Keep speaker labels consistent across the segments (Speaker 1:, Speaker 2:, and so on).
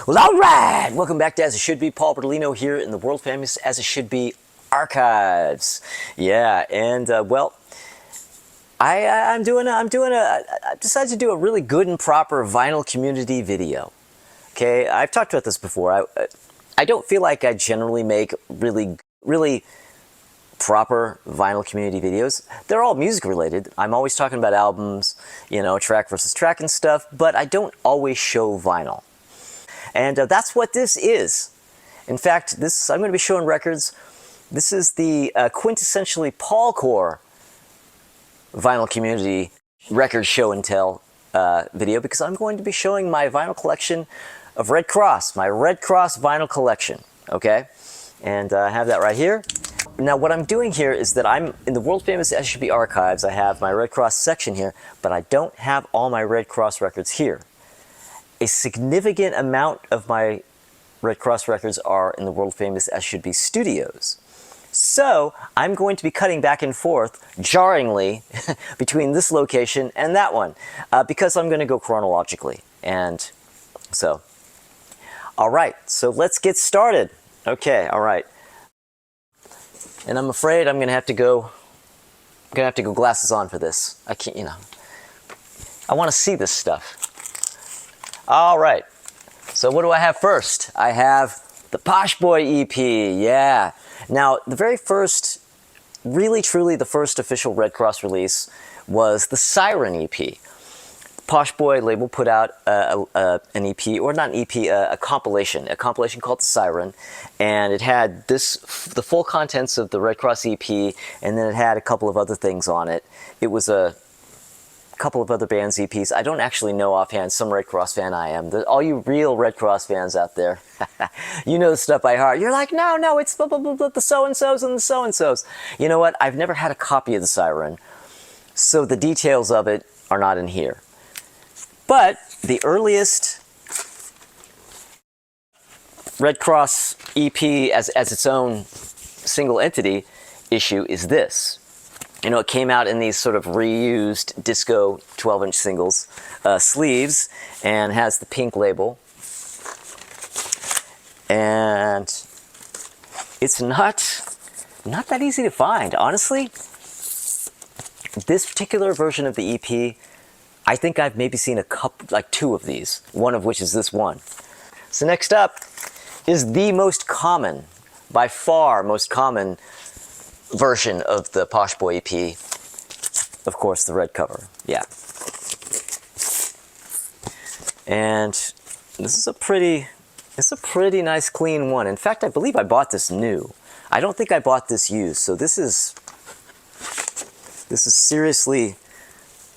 Speaker 1: Well, alright! Welcome back to As It Should Be. Paul Bertolino here in the world famous As It Should Be archives. Yeah, and well, I decided to do a really good and proper vinyl community video. Okay, I've talked about this before. I don't feel like I generally make really proper vinyl community videos. They're all music related. I'm always talking about albums, you know, track versus track and stuff, but I don't always show vinyl. And that's what this is. In fact, I'm going to be showing records. This is the quintessentially PAULCORE vinyl community record show and tell video, because I'm going to be showing my vinyl collection of Redd Kross, my Redd Kross vinyl collection, okay? And I have that right here. Now what I'm doing here is that I'm in the world famous As It Should Be archives. I have my Redd Kross section here, but I don't have all my Redd Kross records here. A significant amount of my Redd Kross records are in the world famous As It Should Be studios. So I'm going to be cutting back and forth, jarringly, between this location and that one, because I'm going to go chronologically. And so, all right, so let's get started. Okay, all right. And I'm afraid I'm going to have to go glasses on for this. I can't, you know, I want to see this stuff. All right, so what do I have first? I have the Posh Boy EP, yeah. Now, the very first, really truly the first official Redd Kross release was the Siren EP. Posh Boy label put out an EP, or not an EP, a compilation called the Siren, and it had the full contents of the Redd Kross EP, and then it had a couple of other things on it. It was a couple of other bands' EPs. I don't actually know offhand. Some Redd Kross fan I am. All you real Redd Kross fans out there, you know the stuff by heart. You're like, no, it's blah, blah, blah, blah, the so-and-sos and the so-and-sos. You know what? I've never had a copy of the Siren, so the details of it are not in here. But the earliest Redd Kross EP as its own single entity issue is this. You know, it came out in these sort of reused disco 12-inch singles, sleeves, and has the pink label. And it's not that easy to find, honestly. This particular version of the EP, I think I've maybe seen a couple, like two of these, one of which is this one. So next up is the most common, by far most common version of the Posh Boy EP, of course, the red cover, yeah. And this is a pretty nice clean one. In fact, I believe I bought this new. I don't think I bought this used, so this is seriously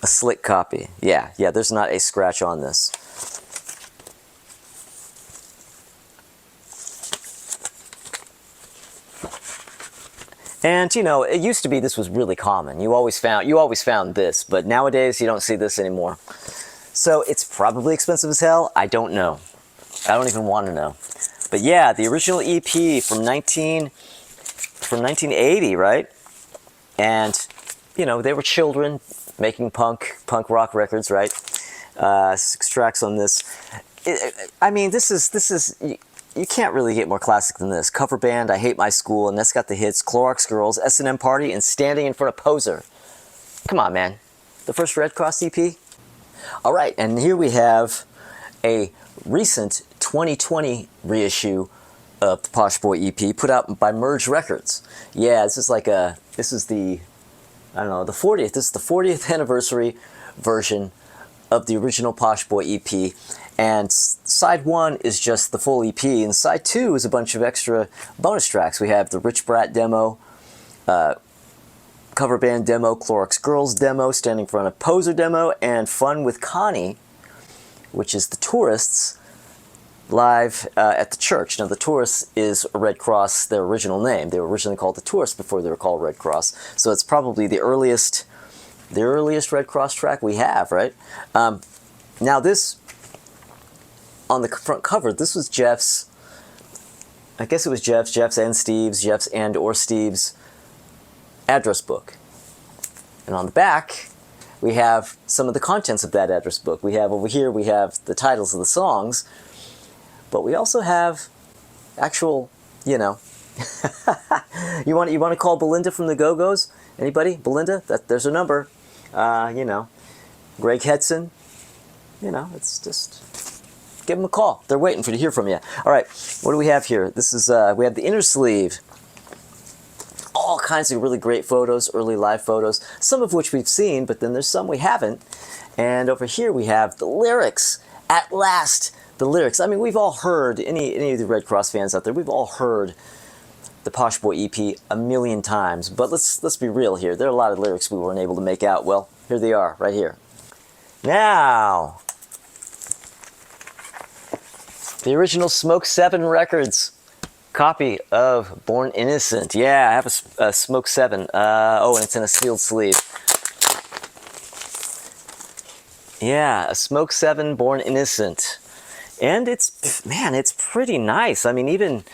Speaker 1: a slick copy. Yeah, there's not a scratch on this. And you know, it used to be this was really common. You always found this, but nowadays you don't see this anymore. So it's probably expensive as hell. I don't know. I don't even want to know. But yeah, the original EP from 1980, right? And you know, they were children making punk rock records, right? 6 tracks on this. I mean, this is. You can't really get more classic than this. Cover band, I Hate My School, and that's got the hits Clorox Girls, S&M Party, and Standing in Front of Poser. Come on, man. The first Redd Kross EP? All right, and here we have a recent 2020 reissue of the Posh Boy EP put out by Merge Records. Yeah, this is the 40th. This is the 40th anniversary version of the original Posh Boy EP. And side 1 is just the full EP, and side 2 is a bunch of extra bonus tracks. We have the Rich Brat demo, cover band demo, Clorox Girls demo, Standing in Front of Poser demo, and Fun with Connie, which is the Tourists live at the church. Now the Tourists is Redd Kross, their original name. They were originally called the Tourists before they were called Redd Kross. So it's probably the earliest Redd Kross track we have, right? Now this, on the front cover, this was Jeff's, I guess it was Jeff's and Steve's address book. And on the back, we have some of the contents of that address book. We have over here, we have the titles of the songs, but we also have actual, you know, you want to call Belinda from the Go-Go's? Anybody? Belinda? There's her number. You know, Greg Hetson. You know, it's just give them a call. They're waiting to hear from you. All right, what do we have here? This is we have the inner sleeve. All kinds of really great photos, early live photos, some of which we've seen, but then there's some we haven't. And over here we have the lyrics. At last, the lyrics. I mean, we've all heard, any of the Redd Kross fans out there, we've all heard the Posh Boy EP a million times, but let's be real here. There are a lot of lyrics we weren't able to make out. Well, here they are, right here. Now, the original Smoke 7 Records copy of Born Innocent. Yeah, I have a Smoke 7. Oh, and it's in a sealed sleeve. Yeah, a Smoke 7 Born Innocent. And it's, man, it's pretty nice. I mean, even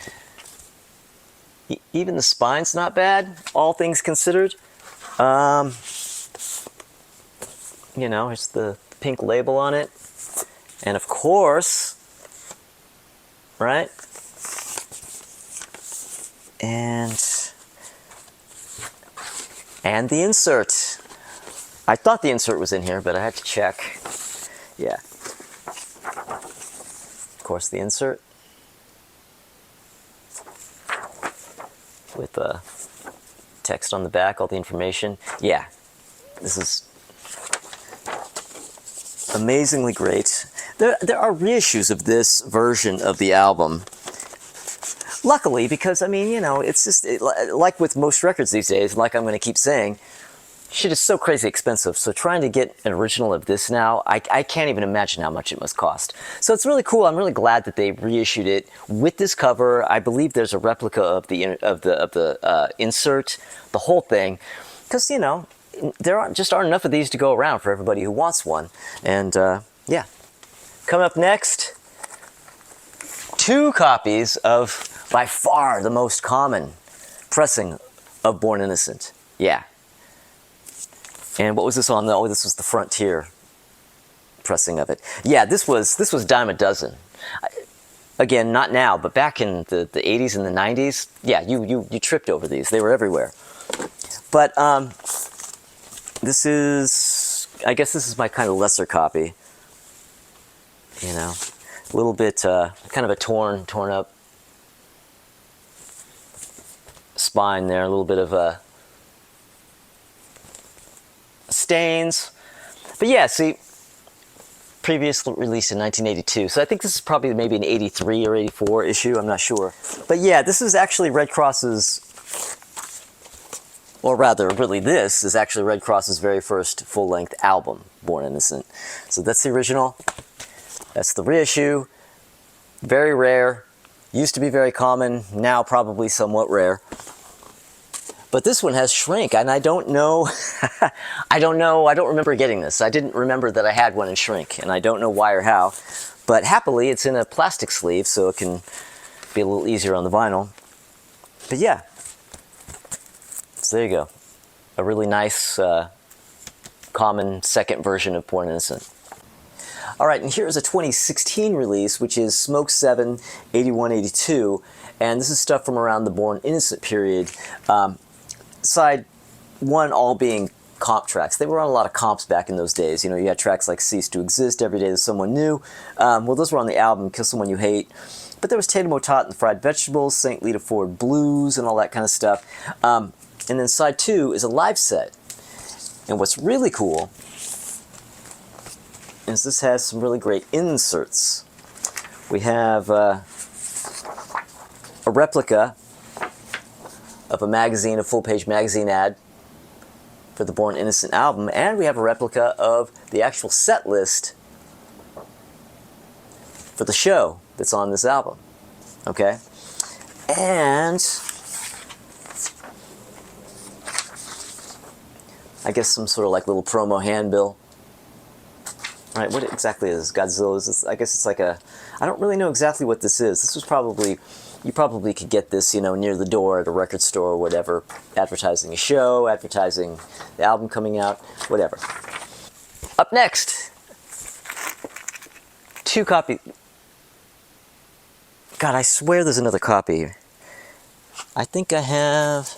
Speaker 1: the spine's not bad, all things considered. You know, here's the pink label on it. And of course, right? And the insert. I thought the insert was in here, but I had to check. Yeah. Of course, the insert. With text on the back, all the information. Yeah, this is amazingly great. There are reissues of this version of the album. Luckily, because, I mean, you know, it's just, like with most records these days, like I'm going to keep saying, shit is so crazy expensive. So trying to get an original of this now, I can't even imagine how much it must cost. So it's really cool. I'm really glad that they reissued it with this cover. I believe there's a replica of the insert, the whole thing, because, you know, there aren't enough of these to go around for everybody who wants one. And yeah, coming up next, 2 copies of by far the most common pressing of Born Innocent. Yeah. And what was this on? Oh, this was the Frontier pressing of it. Yeah, this was dime a dozen. Again, not now, but back in the 80s and the 90s, yeah, you tripped over these. They were everywhere. But this is, I guess this is my kind of lesser copy. You know, a little bit, kind of a torn up spine there, a little bit of stains. But yeah, see, previous release in 1982. So I think this is probably maybe an 83 or 84 issue, I'm not sure. But yeah, this is actually Redd Kross's, or rather, really this is actually Redd Kross's very first full-length album, Born Innocent. So that's the original. That's the reissue. Very rare. Used to be very common, now probably somewhat rare. But this one has shrink, and I don't know, I don't remember getting this. I didn't remember that I had one in shrink, and I don't know why or how. But happily, it's in a plastic sleeve, so it can be a little easier on the vinyl. But yeah, so there you go. A really nice, common second version of Born Innocent. All right, and here's a 2016 release, which is Smoke 7, 81-82, and this is stuff from around the Born Innocent period. Side 1 all being comp tracks. They were on a lot of comps back in those days. You know, you had tracks like Cease to Exist, Every Day There's Someone New. Well, those were on the album, Kill Someone You Hate. But there was Tatum O'Tott and the Fried Vegetables, St. Lita Ford Blues, and all that kind of stuff. And then side 2 is a live set. And what's really cool is this has some really great inserts. We have a replica of a magazine, a full-page magazine ad for the Born Innocent album, and we have a replica of the actual set list for the show that's on this album. Okay? And I guess some sort of like little promo handbill. Right, what exactly is Godzilla? Is this, I guess it's like a, I don't really know exactly what this is. This was probably, you probably could get this, you know, near the door at a record store or whatever, advertising a show, advertising the album coming out, whatever. Up next, 2 copies. God, I swear there's another copy. I think I have,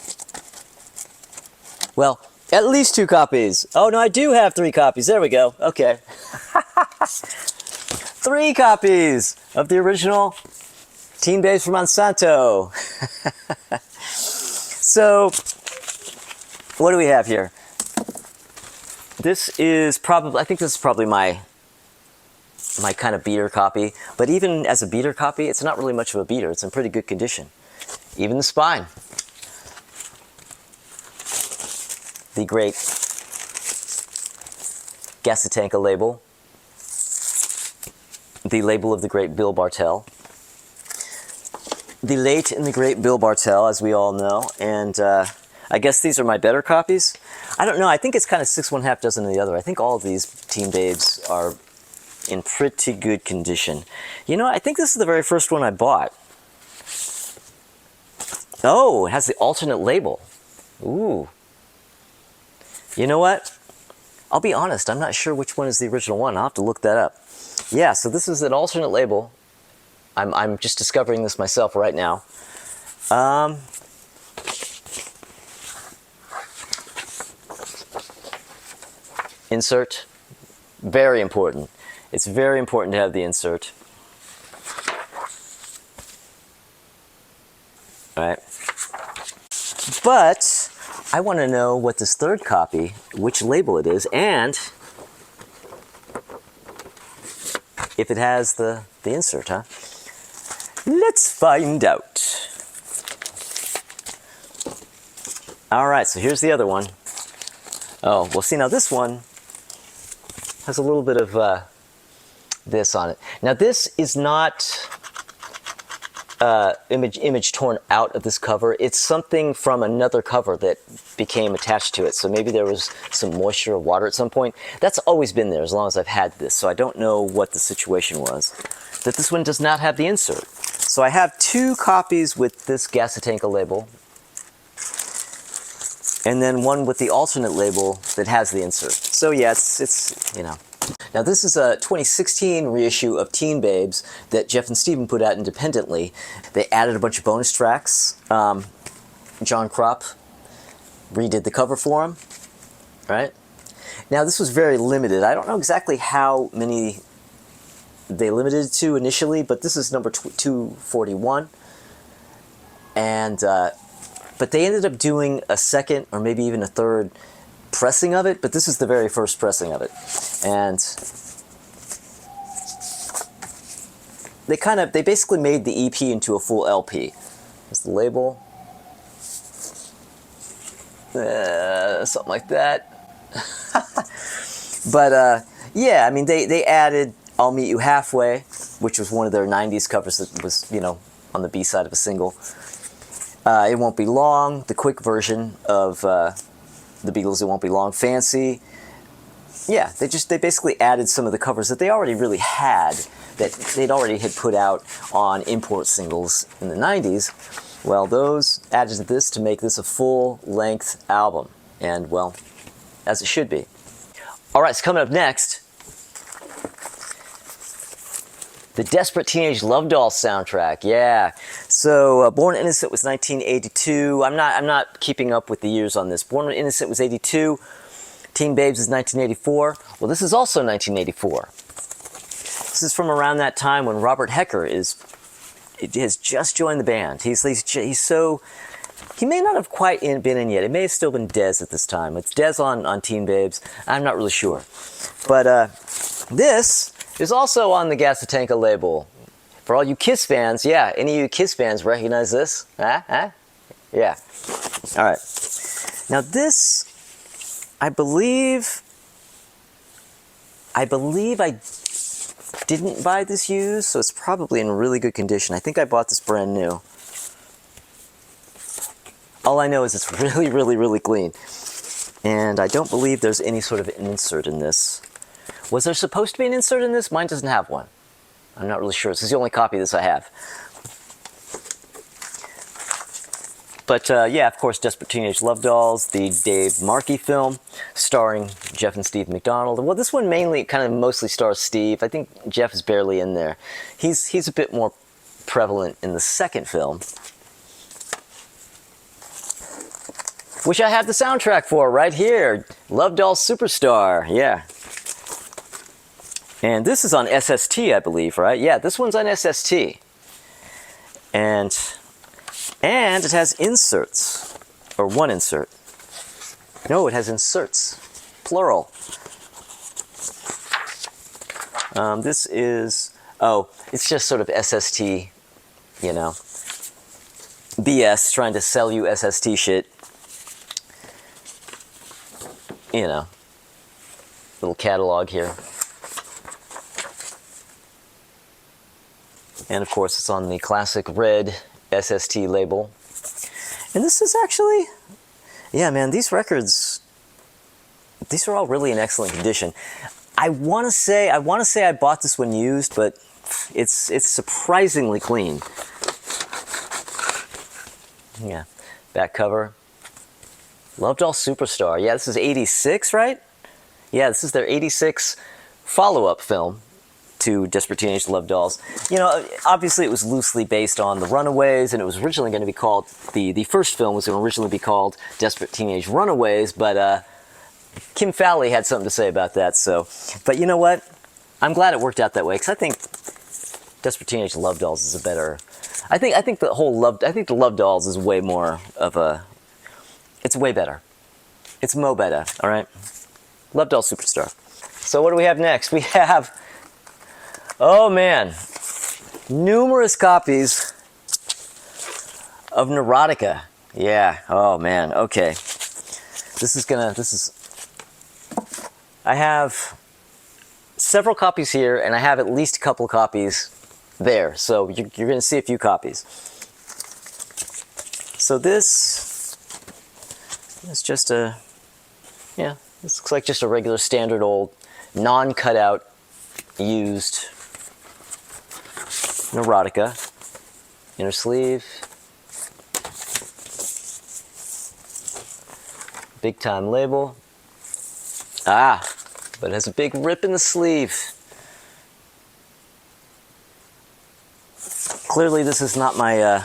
Speaker 1: well, at least 2 copies. Oh no, I do have 3 copies. There we go. Okay. 3 copies of the original Teen Babes from Monsanto. So, what do we have here? This is probably, I think this is probably my kind of beater copy. But even as a beater copy, it's not really much of a beater. It's in pretty good condition. Even the spine. The great Gasatanka label. The label of the great Bill Bartell. The late and the great Bill Bartell, as we all know. And I guess these are my better copies. I don't know. I think it's kind of 6 1/2 dozen of the other. I think all of these Teen Babes are in pretty good condition. You know, I think this is the very first one I bought. Oh, it has the alternate label. Ooh. You know what? I'll be honest, I'm not sure which one is the original one. I'll have to look that up. Yeah, so this is an alternate label. I'm just discovering this myself right now. Insert. Very important. It's very important to have the insert. All right. But I want to know what this third copy, which label it is, and if it has the insert, huh? Let's find out. All right, so here's the other one. Oh, well, see, now this one has a little bit of this on it. Now, this is not image torn out of this cover. It's something from another cover that became attached to it. So maybe there was some moisture or water at some point. That's always been there as long as I've had this. So I don't know what the situation was. That this one does not have the insert. So I have 2 copies with this Gasatanka label. And then one with the alternate label that has the insert. So yeah, it's you know. Now this is a 2016 reissue of Teen Babes that Jeff and Steven put out independently. They added a bunch of bonus tracks. John Kropp redid the cover for him, right? Now this was very limited. I don't know exactly how many they limited it to initially, but this is number 241. And, but they ended up doing a second or maybe even a third pressing of it, but this is the very first pressing of it. And they basically made the EP into a full LP. Here's the label. Something like that. But yeah, I mean, they added I'll Meet You Halfway, which was one of their 90s covers that was, you know, on the B-side of a single. It Won't Be Long, the quick version of the Beatles' It Won't Be Long, Fancy. Yeah, they basically added some of the covers that they already really had, that they'd already had put out on import singles in the 90s. Well, those added to this to make this a full-length album. And, well, as it should be. All right, so coming up next, the Desperate Teenage Love Doll soundtrack. Yeah. So Born Innocent was 1982. I'm not keeping up with the years on this. Born Innocent was 82. Teen Babes is 1984. Well, this is also 1984. This is from around that time when Robert Hecker has just joined the band. He's so, he may not have quite been in yet. It may have still been Dez at this time. It's Dez on Teen Babes. I'm not really sure. But this is also on the Gasatanka label. For all you Kiss fans, yeah, any of you Kiss fans recognize this? Huh? Yeah. All right. Now this, I believe I didn't buy this used, so it's probably in really good condition. I think I bought this brand new. All I know is it's really, really, really clean. And I don't believe there's any sort of insert in this. Was there supposed to be an insert in this? Mine doesn't have one. I'm not really sure. This is the only copy of this I have. But yeah, of course, Desperate Teenage Love Dolls, the Dave Markey film, starring Jeff and Steve McDonald. Well, this one mostly stars Steve. I think Jeff is barely in there. He's a bit more prevalent in the second film, which I have the soundtrack for right here. Love Doll Superstar, yeah. And this is on SST, I believe, right? Yeah, this one's on SST. And it has inserts, or one insert. No, it has inserts, plural. This is, oh, it's just sort of SST, you know, BS, trying to sell you SST shit. You know, little catalog here. And of course it's on the classic red SST label. And this is actually, yeah man, these records, these are all really in excellent condition. I want to say I bought this one used, but it's surprisingly clean. Yeah, back cover. Love Doll Superstar. Yeah, this is 86, right? Yeah, this is their 86 follow-up film to Desperate Teenage Love Dolls. You know, obviously it was loosely based on The Runaways, and it was originally going to be called, the first film was going to originally be called Desperate Teenage Runaways, but Kim Fowley had something to say about that, so. But you know what? I'm glad it worked out that way, because I think Desperate Teenage Love Dolls is a better, I think the Love Dolls is way more of a, it's way better. It's mo better, all right? Love Doll Superstar. So what do we have next? We have, oh man, numerous copies of Neurotica. Yeah, oh man, okay. I have several copies here, and I have at least a couple copies there. So you're gonna see a few copies. So this is just a, yeah, this looks like just a regular standard old non-cutout used Neurotica. Inner sleeve. Big time label. Ah, but it has a big rip in the sleeve. Clearly this is not my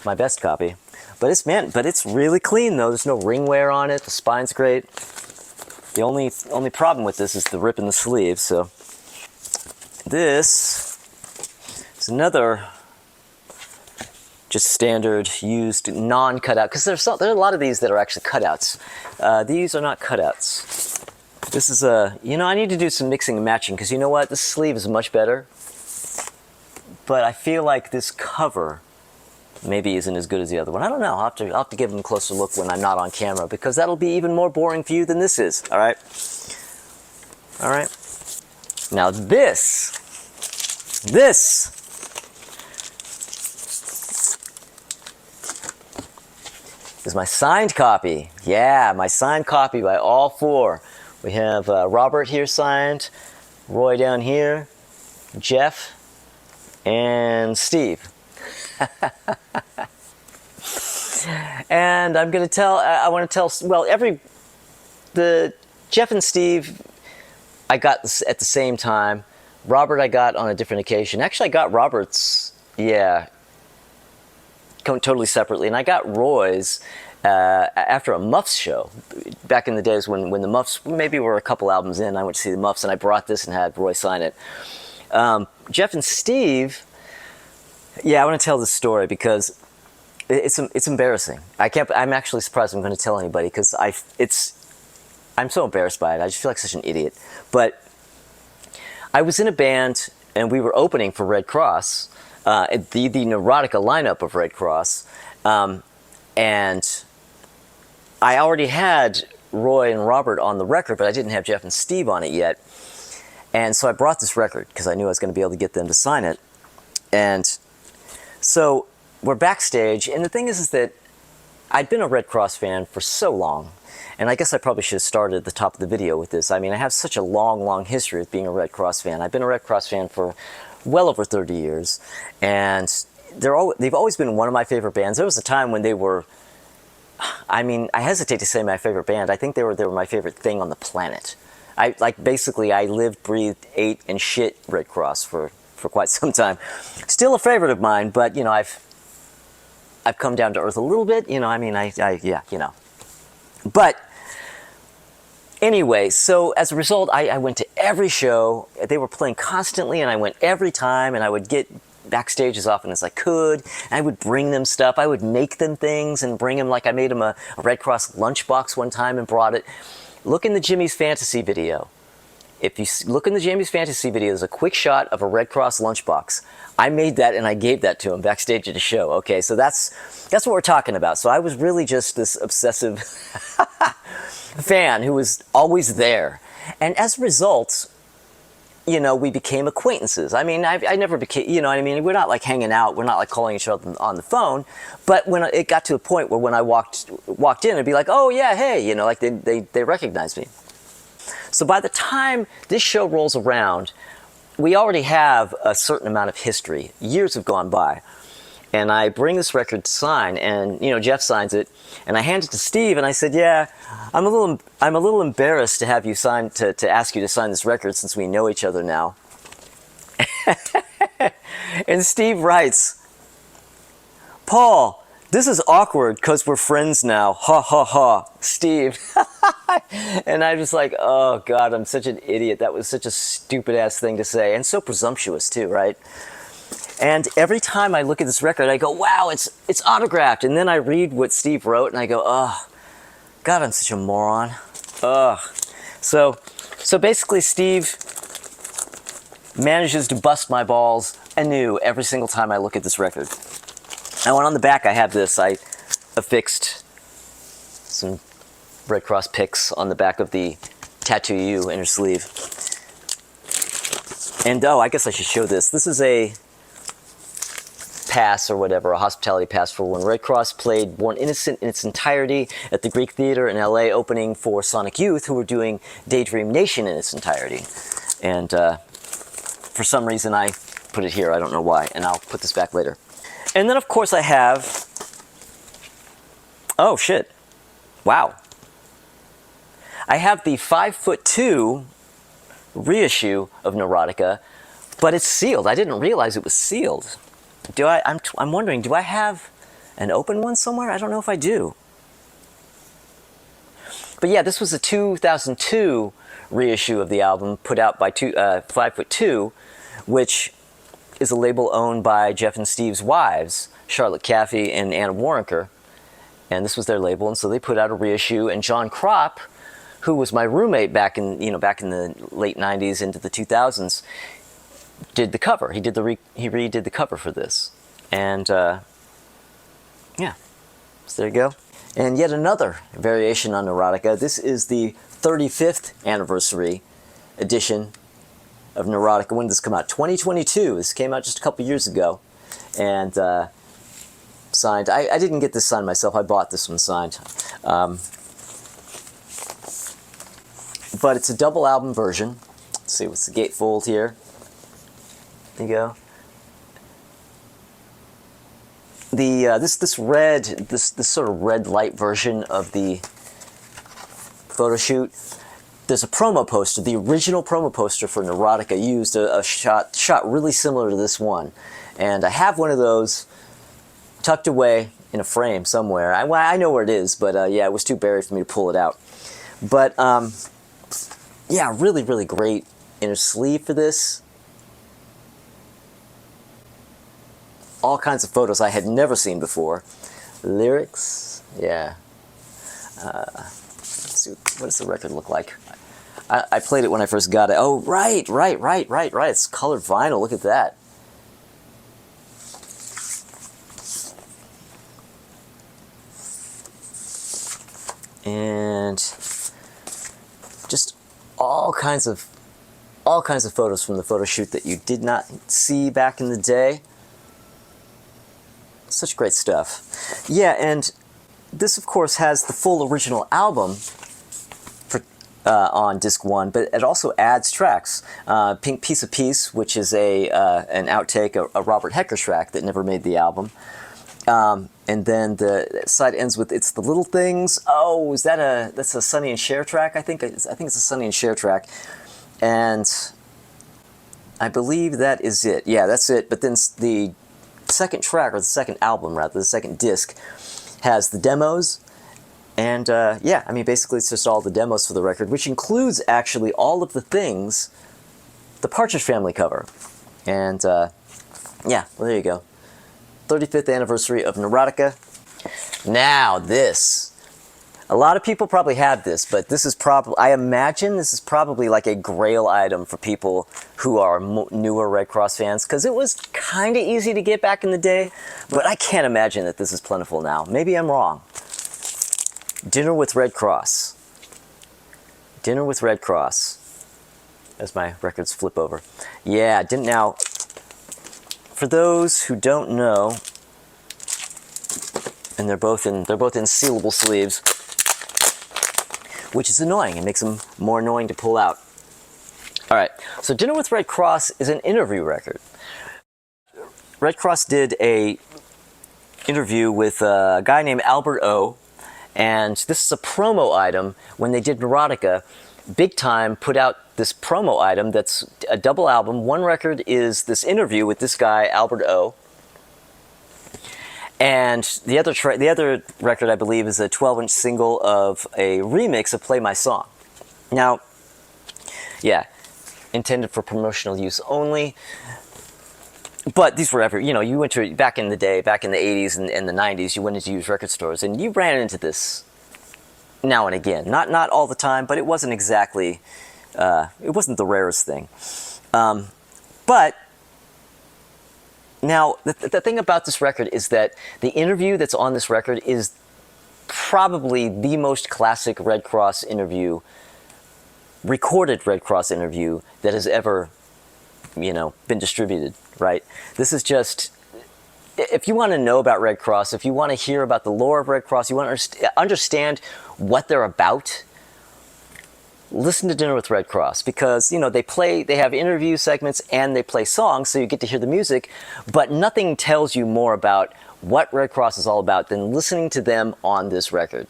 Speaker 1: my best copy. But it's really clean though. There's no ring wear on it. The spine's great. The only problem with this is the rip in the sleeve. So this is another just standard used non-cutout, because there are a lot of these that are actually cutouts. These are not cutouts. This is you know, I need to do some mixing and matching, because you know what, this sleeve is much better, but I feel like this cover maybe isn't as good as the other one. I don't know. I'll have to give them a closer look when I'm not on camera, because that'll be even more boring for you than this is. All right. All right. Now this is my signed copy. Yeah, my signed copy by all four. We have Robert here signed, Roy down here, Jeff, and Steve. And I'm going to tell, I want to tell, well, the Jeff and Steve I got this at the same time. Robert I got on a different occasion. Actually, I got Robert's, yeah, totally separately. And I got Roy's after a Muffs show. Back in the days when the Muffs, maybe were a couple albums in, I went to see the Muffs, and I brought this and had Roy sign it. Jeff and Steve, yeah, I want to tell this story because it's embarrassing. I'm actually surprised I'm going to tell anybody, because I'm so embarrassed by it. I just feel like such an idiot. But I was in a band, and we were opening for Redd Kross, the Neurotica lineup of Redd Kross, and I already had Roy and Robert on the record, but I didn't have Jeff and Steve on it yet. And so I brought this record because I knew I was going to be able to get them to sign it. And so we're backstage, and the thing is that I'd been a Redd Kross fan for so long, and I guess I probably should have started at the top of the video with this. I mean, I have such a long history of being a Redd Kross fan. I've been a Redd Kross fan for well over 30 years, and they've always been one of my favorite bands. There was a time when they were, I mean, I hesitate to say my favorite band. I think they were my favorite thing on the planet. Basically, I lived, breathed, ate, and shit Redd Kross for for quite some time. Still a favorite of mine, but you know, I've come down to earth a little bit. You know, I mean, yeah, you know. But anyway, so as a result, I went to every show. They were playing constantly, and I went every time, and I would get backstage as often as I could. I would bring them stuff. I would make them things and bring them, like I made them a Red Cross lunchbox one time and brought it. Look in the Jimmy's Fantasy video. If you look in the Jimmy's Fantasy video, there's a quick shot of a Red Cross lunchbox. I made that and I gave that to him backstage at a show. Okay, so that's what we're talking about. So I was really just this obsessive fan who was always there. And as a result, you know, we became acquaintances. I mean, I never became, you know what I mean? We're not like hanging out. We're not like calling each other on the phone. But when it got to a point where when I walked in, it'd be like, oh yeah, hey, you know, like they recognized me. So by the time this show rolls around, we already have a certain amount of history. Years have gone by. And I bring this record to sign, and you know, Jeff signs it, and I hand it to Steve, and I said, yeah, I'm a little embarrassed to have you sign, to ask you to sign this record since we know each other now. And Steve writes, Paul, this is awkward because we're friends now. Ha ha ha, Steve. And I was like, oh God, I'm such an idiot. That was such a stupid ass thing to say, and so presumptuous too, right? And every time I look at this record, I go, wow, it's autographed. And then I read what Steve wrote, and I go, oh, God, I'm such a moron. Ugh. So basically, Steve manages to bust my balls anew every single time I look at this record. Now, on the back, I have this. I affixed some Red Cross pics on the back of the Tattoo You inner sleeve. And, oh, I guess I should show this. This is a pass or whatever, a hospitality pass for when Red Cross played Born Innocent in its entirety at the Greek Theater in LA, opening for Sonic Youth, who were doing Daydream Nation in its entirety. And for some reason I put it here, I don't know why, and I'll put this back later. And then of course I have, oh shit, wow. I have the 5'2" reissue of Neurotica, but it's sealed. I didn't realize it was sealed. I'm wondering, do I have an open one somewhere? I don't know if I do. But yeah, this was a 2002 reissue of the album put out by 5'2", which is a label owned by Jeff and Steve's wives, Charlotte Caffey and Anna Warrenker. And this was their label, and so they put out a reissue. And John Kropp, who was my roommate back in the late 90s into the 2000s, did the cover. He redid the cover for this, and yeah, so there you go. And yet another variation on Neurotica. This is the 35th anniversary edition of Neurotica. When did this come out? 2022. This came out just a couple years ago, and signed. I didn't get this signed myself. I bought this one signed, but it's a double album version. Let's see what's the gatefold here. There you go. The this sort of red light version of the photo shoot. There's a promo poster. The original promo poster for Neurotica used a shot really similar to this one, and I have one of those tucked away in a frame somewhere. I know where it is, but yeah, it was too buried for me to pull it out. But yeah, really great inner sleeve for this. All kinds of photos I had never seen before. Lyrics, yeah. Let's see, what does the record look like? I played it when I first got it. Oh, right. It's colored vinyl. Look at that. And just all kinds of photos from the photo shoot that you did not see back in the day. Such great stuff. Yeah, and this, of course, has the full original album for, on disc 1, but it also adds tracks. Pink Piece of Peace, which is an outtake, a Robert Hecker track that never made the album. And then the side ends with It's the Little Things. Oh, that's a Sonny and Cher track? I think it's a Sonny and Cher track. And I believe that is it. Yeah, that's it. But then the second track, or the second album rather, the second disc, has the demos. And yeah, I mean, basically it's just all the demos for the record, which includes actually all of the things the Partridge Family cover. And yeah, well, there you go. 35th anniversary of Neurotica. Now this. A lot of people probably have this, but this is probably, I imagine this is probably like a grail item for people who are newer Redd Kross fans, because it was kind of easy to get back in the day, but I can't imagine that this is plentiful now. Maybe I'm wrong. Dinner with Redd Kross. Dinner with Redd Kross. As my records flip over. Yeah, now, for those who don't know, and they're both in sealable sleeves, which is annoying. It makes them more annoying to pull out. All right, so Dinner with Redd Kross is an interview record. Redd Kross did a interview with a guy named Albert O, and this is a promo item. When they did Neurotica, Big Time put out this promo item that's a double album. One record is this interview with this guy, Albert O, and the other record, I believe, is a 12-inch single of a remix of Play My Song. Now, yeah, intended for promotional use only. But these were you went to, back in the day, back in the 80s and the 90s, you went into used record stores and you ran into this now and again. Not all the time, but it wasn't exactly, it wasn't the rarest thing. But now, the thing about this record is that the interview that's on this record is probably the most classic Redd Kross interview, recorded Redd Kross interview that has ever, been distributed, right? This is just, if you want to know about Redd Kross, if you want to hear about the lore of Redd Kross, you want to understand what they're about, listen to Dinner with Redd Kross, because they have interview segments and they play songs, so you get to hear the music, but nothing tells you more about what Redd Kross is all about than listening to them on this record.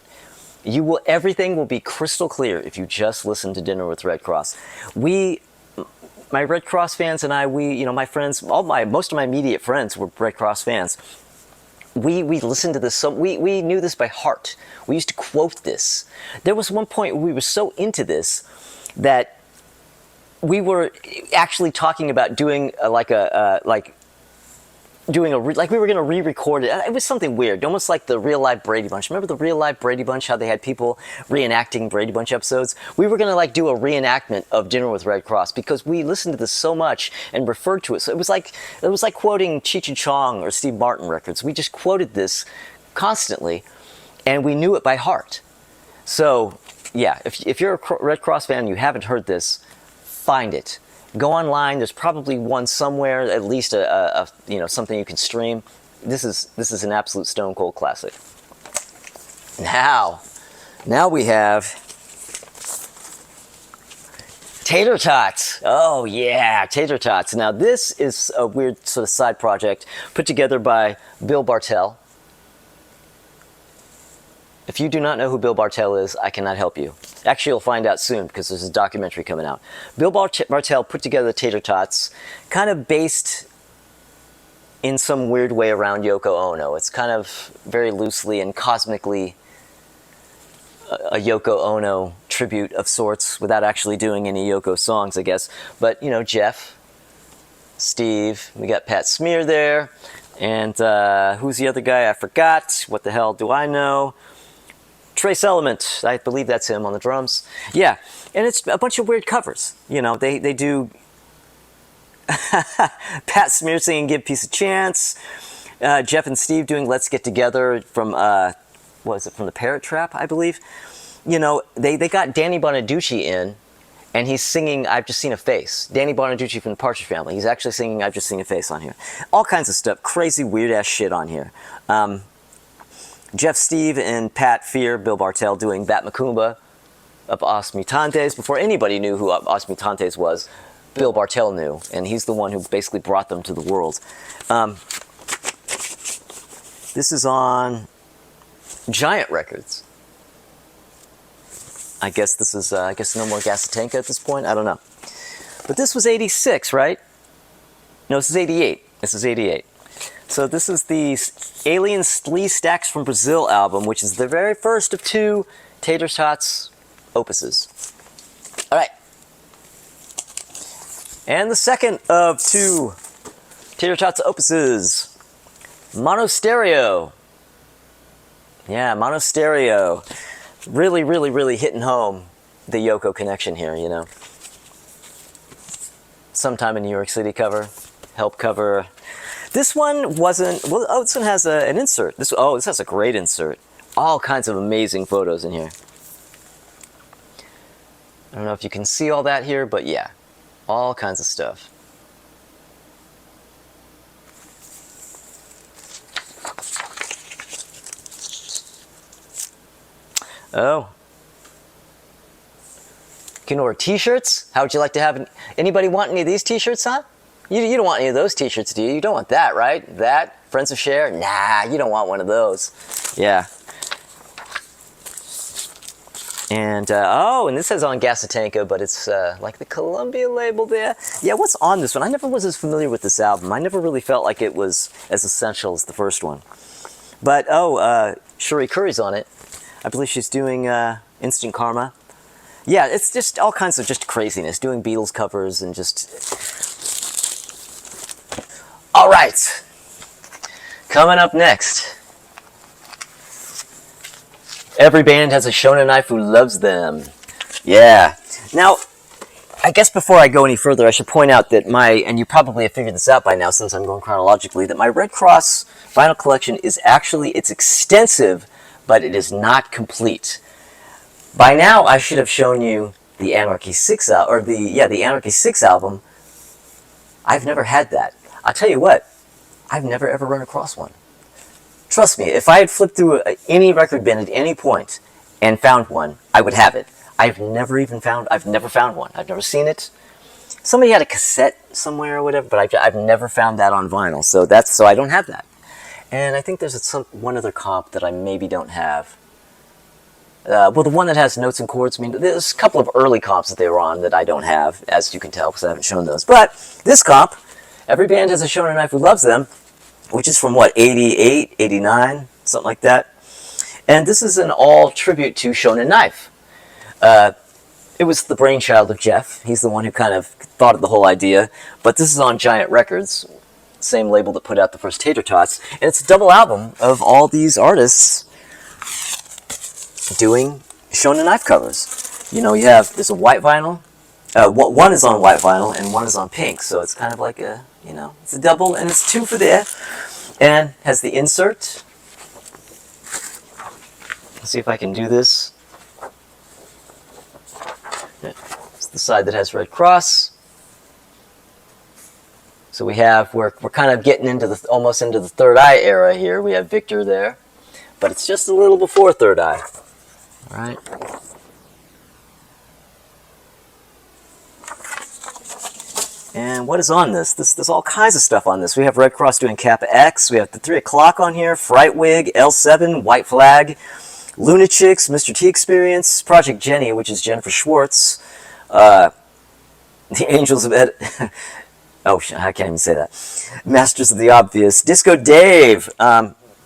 Speaker 1: Everything will be crystal clear if you just listen to Dinner with Redd Kross. My Redd Kross fans and I, my friends, most of my immediate friends were Redd Kross fans. We listened to this, so we knew this by heart. We used to quote this. There was one point where we were so into this that we were actually talking about doing we were going to re-record it. It was something weird, almost like the Real Life Brady Bunch. Remember the Real Life Brady Bunch, how they had people reenacting Brady Bunch episodes? We were going to do a reenactment of Dinner with Redd Kross because we listened to this so much and referred to it. So it was like quoting Cheech and Chong or Steve Martin records. We just quoted this constantly, and we knew it by heart. So yeah, if you're a Redd Kross fan and you haven't heard this, find it. Go online. There's probably one somewhere, at least something you can stream. This is an absolute stone cold classic. Now we have Tater Tots. Oh yeah, Tater Tots. Now this is a weird sort of side project put together by Bill Bartell. If you do not know who Bill Bartell is, I cannot help you. Actually, you'll find out soon because there's a documentary coming out. Bill Bartell put together the Tater Tots, kind of based in some weird way around Yoko Ono. It's kind of very loosely and cosmically a Yoko Ono tribute of sorts without actually doing any Yoko songs, I guess. But, Jeff, Steve, we got Pat Smear there, and who's the other guy? I forgot. What the hell do I know? Trace Element, I believe that's him on the drums. Yeah, and it's a bunch of weird covers. They do Pat Smear singing Give Peace a Chance, Jeff and Steve doing Let's Get Together from, from the Parrot Trap, I believe. They got Danny Bonaducci in, and he's singing I've Just Seen a Face. Danny Bonaducci from the Partridge Family. He's actually singing I've Just Seen a Face on here. All kinds of stuff, crazy, weird-ass shit on here. Jeff, Steve, and Pat fear Bill Bartell doing Bat Macumba of Os Mutantes. Before anybody knew who Os Mutantes was, Bill Bartell knew, and he's the one who basically brought them to the world. This is on Giant Records. I guess this is, No More Gasatanka at this point? I don't know. But this was 86, right? No, this is 88. This is 88. So this is the Alien Slee Stacks from Brazil album, which is the very first of 2 Tater Tots opuses. All right. And the second of 2 Tater Tots opuses, Mono Stereo. Yeah, Mono Stereo. Really, really, really hitting home the Yoko connection here, you know. Sometime in New York City cover, help cover. This one wasn't, well, oh, this one has an insert. This has a great insert. All kinds of amazing photos in here. I don't know if you can see all that here, but yeah, all kinds of stuff. Oh. You can order t-shirts? How would you like to have, anybody want any of these t-shirts, huh? You don't want any of those t-shirts, do you? You don't want that, right? That? Friends of Share? Nah, you don't want one of those. Yeah. And, oh, and this says on Gasatanka, but it's like the Columbia label there. Yeah, what's on this one? I never was as familiar with this album. I never really felt like it was as essential as the first one. But, oh, Shuri Curry's on it. I believe she's doing Instant Karma. Yeah, it's just all kinds of just craziness, doing Beatles covers and just... All right, coming up next. Every band has a shonen knife who loves them. Yeah. Now, I guess before I go any further, I should point out that and you probably have figured this out by now since I'm going chronologically, that my Redd Kross vinyl collection is actually, it's extensive, but it is not complete. By now, I should have shown you the Anarchy 6 album, or the Anarchy 6 album. I've never had that. I'll tell you what, I've never ever run across one. Trust me, if I had flipped through any record bin at any point and found one, I would have it. I've never found one. I've never seen it. Somebody had a cassette somewhere or whatever, but I've never found that on vinyl, so I don't have that. And I think there's one other comp that I maybe don't have. Well, the one that has notes and chords, I mean, there's a couple of early comps that they were on that I don't have, as you can tell, because I haven't shown those. But this comp, Every Band Has a Shonen Knife Who Loves Them, which is from, what, 88, 89, something like that. And this is an all tribute to Shonen Knife. It was the brainchild of Jeff. He's the one who kind of thought of the whole idea. But this is on Giant Records, same label that put out the first Tater Tots. And it's a double album of all these artists doing Shonen Knife covers. You know, there's a white vinyl. One is on white vinyl and one is on pink. So it's kind of like a, you know, it's a double and it's 2 for there. And has the insert. Let's see if I can do this. It's the side that has Redd Kross. So we're kind of getting into almost into the Third Eye era here. We have Victor there, but it's just a little before Third Eye. All right. And what is on this? There's all kinds of stuff on this. We have Redd Kross doing Kappa X. We have the 3 O'Clock on here, Frightwig, L7, White Flag, Lunachicks, Mr. T Experience, Project Jenny, which is Jennifer Schwartz, the Angels of Ed... oh, I can't even say that. Masters of the Obvious, Disco Dave,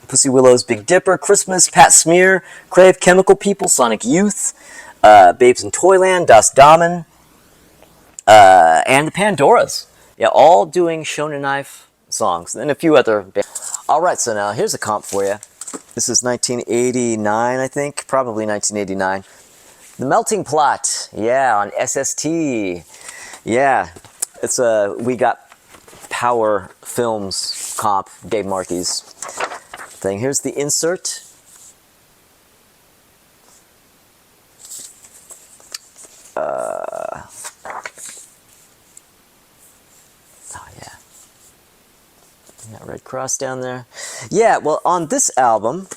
Speaker 1: Pussy Willow's Big Dipper, Christmas, Pat Smear, Crave, Chemical People, Sonic Youth, Babes in Toyland, Das Damen, and the Pandoras. Yeah, all doing Shonen Knife songs, and a few other bands. Alright, so now here's a comp for you. This is 1989, I think, probably 1989. The Melting Plot, yeah, on SST. Yeah, it's we got Power Films comp, Dave Markey's thing. Here's the insert. Oh yeah, we got Redd Kross down there. Yeah, well, on this album,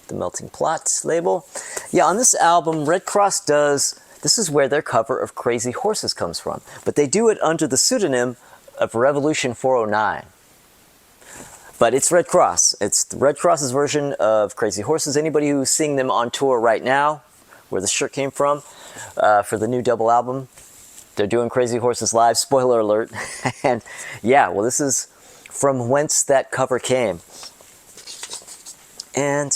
Speaker 1: the Melting Plot label. Yeah, on this album, Redd Kross does. This is where their cover of Crazy Horses comes from. But they do it under the pseudonym of Revolution 409. But it's Redd Kross. It's Redd Kross's version of Crazy Horses. Anybody who's seeing them on tour right now, where the shirt came from, for the new double album, They're doing Crazy Horses Live, spoiler alert. And yeah, well, this is from whence that cover came. And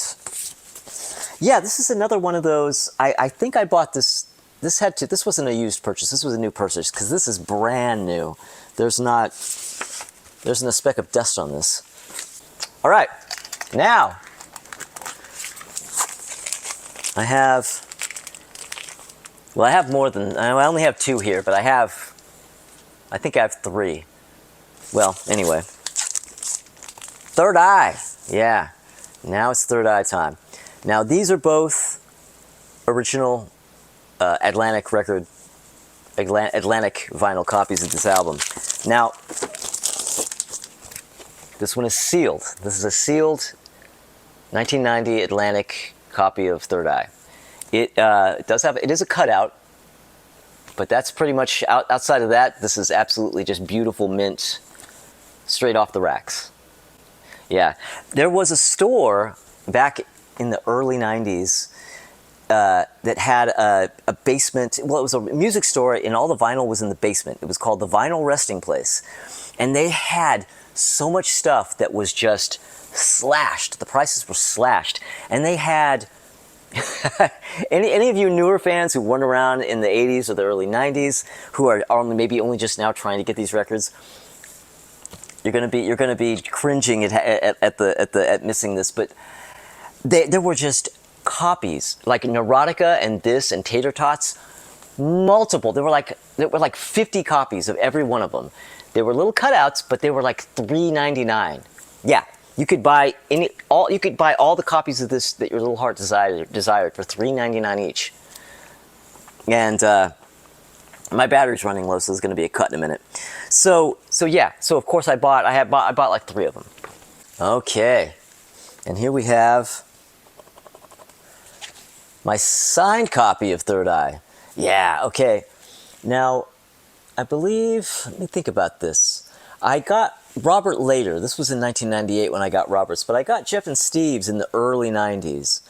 Speaker 1: yeah, this is another one of those. I think I bought this. This wasn't a used purchase. This was a new purchase because this is brand new. There's not a speck of dust on this. All right, now I have more than, I only have 2 here, but I think I have 3. Well, anyway. Third Eye, yeah. Now it's Third Eye time. Now these are both original Atlantic vinyl copies of this album. Now, this one is sealed. This is a sealed 1990 Atlantic copy of Third Eye. It is a cutout, but that's pretty much outside of that. This is absolutely just beautiful mint, straight off the racks. Yeah, there was a store back in the early 90s that had a basement. Well, it was a music store, and all the vinyl was in the basement. It was called the Vinyl Resting Place, and they had so much stuff that was just slashed. The prices were slashed, and they had any of you newer fans who weren't around in the 80s or the early 90s, who are maybe only just now trying to get these records, you're gonna be cringing at missing this. But there were just copies like Neurotica and this and Tater Tots, multiple. There were like 50 copies of every one of them. They were little cutouts, but they were like $3.99. Yeah. You could buy all the copies of this that your little heart desired for $3.99 each. And my battery's running low, so there's going to be a cut in a minute. So yeah. So of course I bought like 3 of them. Okay, and here we have my signed copy of Third Eye. Yeah. Okay. Now, I believe. Let me think about this. I got Robert later. This was in 1998 when I got Robert's, but I got Jeff and Steve's in the early 90s.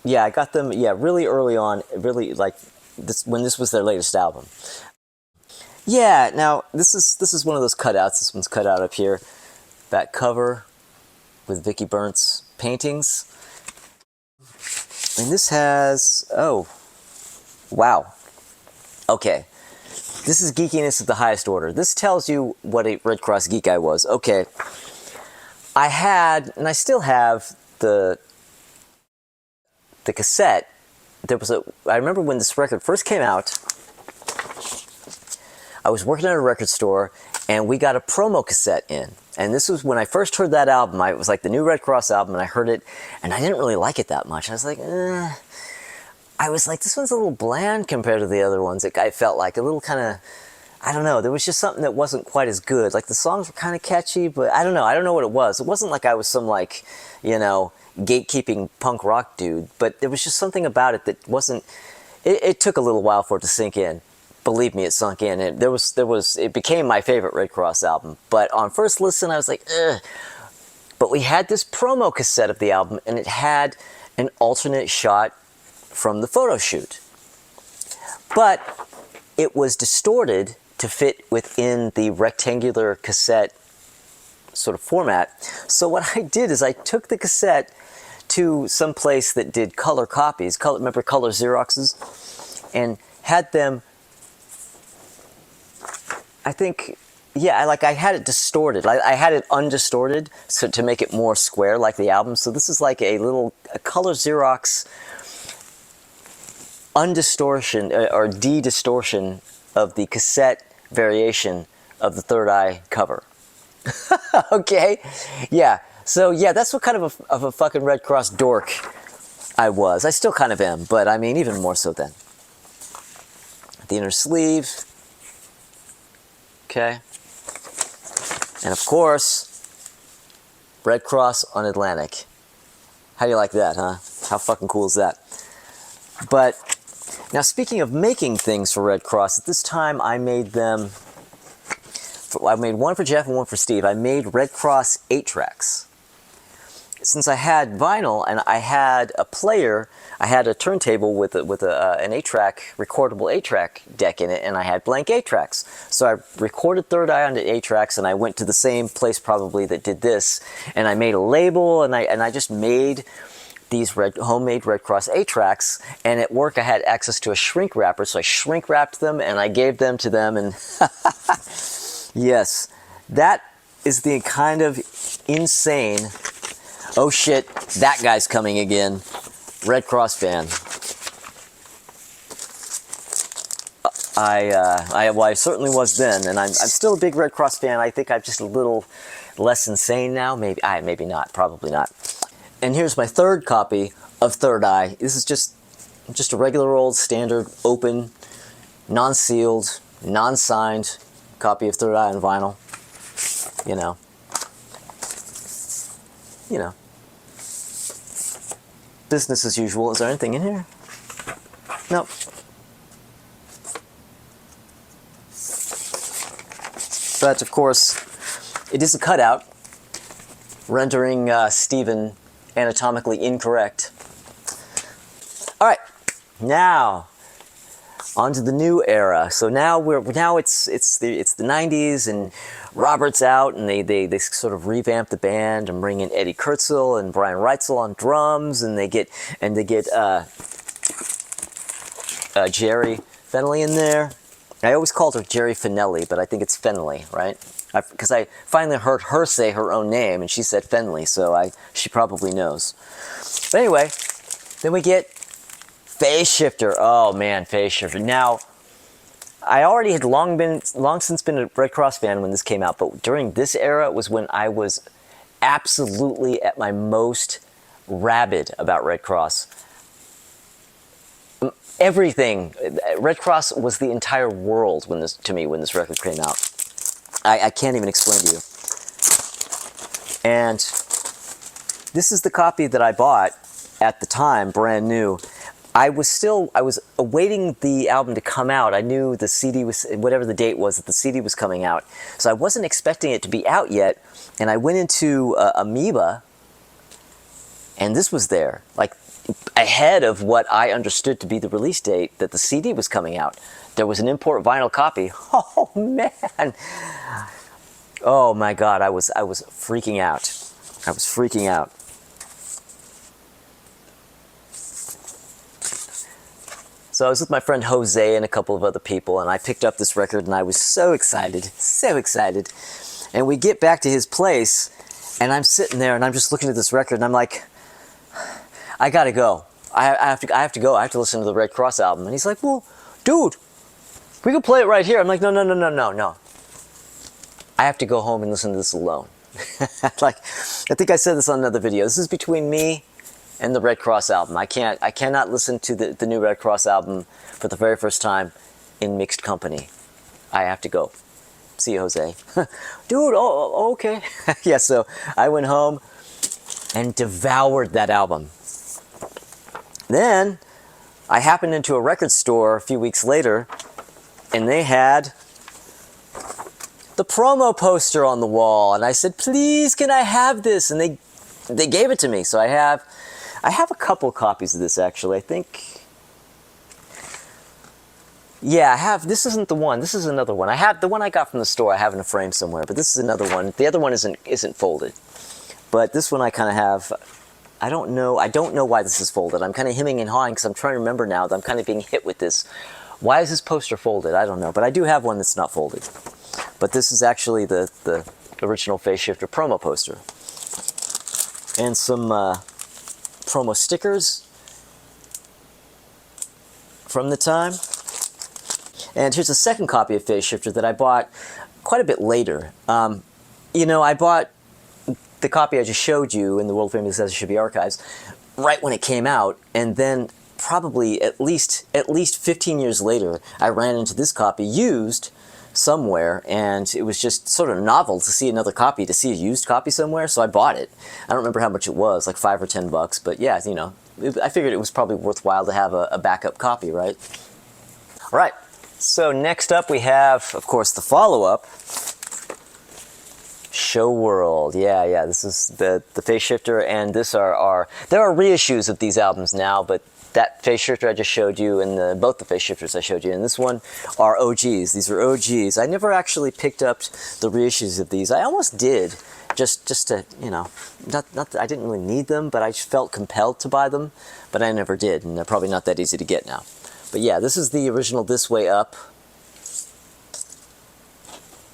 Speaker 1: Yeah, I got them, really early on, really like this, when this was their latest album. Yeah, now this is one of those cutouts. This one's cut out up here. Back cover with Vicki Burnt's paintings. And this has, oh, wow. Okay. This is geekiness of the highest order. This tells you what a Redd Kross geek I was. Okay. I had, and I still have, the cassette. I remember when this record first came out, I was working at a record store, and we got a promo cassette in. And this was when I first heard that album. It was like the new Redd Kross album, and I heard it, and I didn't really like it that much. I was like, this one's a little bland compared to the other ones. I felt like a little kind of, I don't know, there was just something that wasn't quite as good. Like the songs were kind of catchy, but I don't know what it was. It wasn't like I was some gatekeeping punk rock dude, but there was just something about it that wasn't, it took a little while for it to sink in. Believe me, it sunk in. It became my favorite Redd Kross album. But on first listen, I was like, ugh. But we had this promo cassette of the album, and it had an alternate shot from the photo shoot. But it was distorted to fit within the rectangular cassette sort of format. So what I did is I took the cassette to some place that did color copies, remember color Xeroxes, and had them, I think, yeah, I had it distorted. I had it undistorted so to make it more square like the album. So this is like a color Xerox undistortion or de-distortion of the cassette variation of the Third Eye cover. Okay? Yeah. So yeah, that's what kind of a fucking Redd Kross dork I was. I still kind of am, but I mean even more so then. The inner sleeve. Okay. And of course, Redd Kross on Atlantic. How do you like that, huh? How fucking cool is that? But now, speaking of making things for Redd Kross, at this time I made them. I made one for Jeff and one for Steve. I made Redd Kross 8-tracks. since I had vinyl and I had a player, I had a turntable with an 8-track, recordable 8-track deck in it, and I had blank 8-tracks. So I recorded Third Eye onto 8-tracks, and I went to the same place probably that did this, and I made a label, and I just made these homemade Redd Kross 8-tracks, and at work I had access to a shrink wrapper, so I shrink wrapped them and I gave them to them, and yes, that is the kind of insane, oh shit, that guy's coming again, Redd Kross fan. I certainly was then, and I'm still a big Redd Kross fan. I think I'm just a little less insane now, maybe not, probably not. And here's my third copy of Third Eye. This is just a regular old standard open, non-sealed, non-signed copy of Third Eye on vinyl. You know. Business as usual. Is there anything in here? Nope. But of course, it is a cutout, rendering Stephen anatomically incorrect. All right, now on to the new era. So now it's the 90s, and Robert's out, and they sort of revamp the band and bring in Eddie Kurtzel and Brian Reitzel on drums, and they get Jerry Fennelly in there. I always called her Jerry Fennelly, but I think it's Fennelly, right? Because I finally heard her say her own name, and she said Fennelly, so she probably knows. But anyway, then we get Phase Shifter. Oh man, Phase Shifter. Now, I already had long since been a Redd Kross fan when this came out, but during this era was when I was absolutely at my most rabid about Redd Kross. Everything. Redd Kross was the entire world when this record came out. I can't even explain to you. And this is the copy that I bought at the time, brand new. I was awaiting the album to come out. I knew the CD was, whatever the date was that the CD was coming out. So I wasn't expecting it to be out yet. And I went into Amoeba, and this was there, like ahead of what I understood to be the release date that the CD was coming out. There was an import vinyl copy. Oh man! Oh my God! I was freaking out. I was freaking out. So I was with my friend Jose and a couple of other people, and I picked up this record, and I was so excited, so excited. And we get back to his place, and I'm sitting there, and I'm just looking at this record, and I'm like, I gotta go. I have to go. I have to listen to the Redd Kross album. And he's like, well, dude, we can play it right here. I'm like, no. I have to go home and listen to this alone. Like, I think I said this on another video. This is between me and the Redd Kross album. I cannot listen to the new Redd Kross album for the very first time in mixed company. I have to go. See you, Jose. Dude, oh, okay. Yeah, so I went home and devoured that album. Then I happened into a record store a few weeks later, and they had the promo poster on the wall, and I said, please, can I have this? And they gave it to me. So I have a couple copies of this, actually. I think, yeah, I have. This isn't the one. This is another one. I have the one I got from the store. I have in a frame somewhere, but this is another one. The other one isn't folded, but this one I kind of have. I don't know why this is folded. I'm kind of hemming and hawing because I'm trying to remember now that I'm kind of being hit with this. Why is this poster folded? I don't know, but I do have one that's not folded. But this is actually the original Phase Shifter promo poster. And some promo stickers from the time. And here's a second copy of Phase Shifter that I bought quite a bit later. I bought the copy I just showed you in the World Famous As It Should Be archives right when it came out, and then probably at least 15 years later, I ran into this copy used somewhere, and it was just sort of novel to see another copy, to see a used copy somewhere, so I bought it. I don't remember how much it was, like $5 or $10, but yeah, I figured it was probably worthwhile to have a backup copy, right? All right, so next up we have, of course, the follow-up. Show World. Yeah, yeah. This is the Face Shifter, and this are there are reissues of these albums now, but that Face Shifter I just showed you, and both the Face Shifters I showed you, and this one are OGs. These are OGs. I never actually picked up the reissues of these. I almost did, just to, you know, not that I didn't really need them, but I just felt compelled to buy them, but I never did, and they're probably not that easy to get now. But yeah, this is the original This Way Up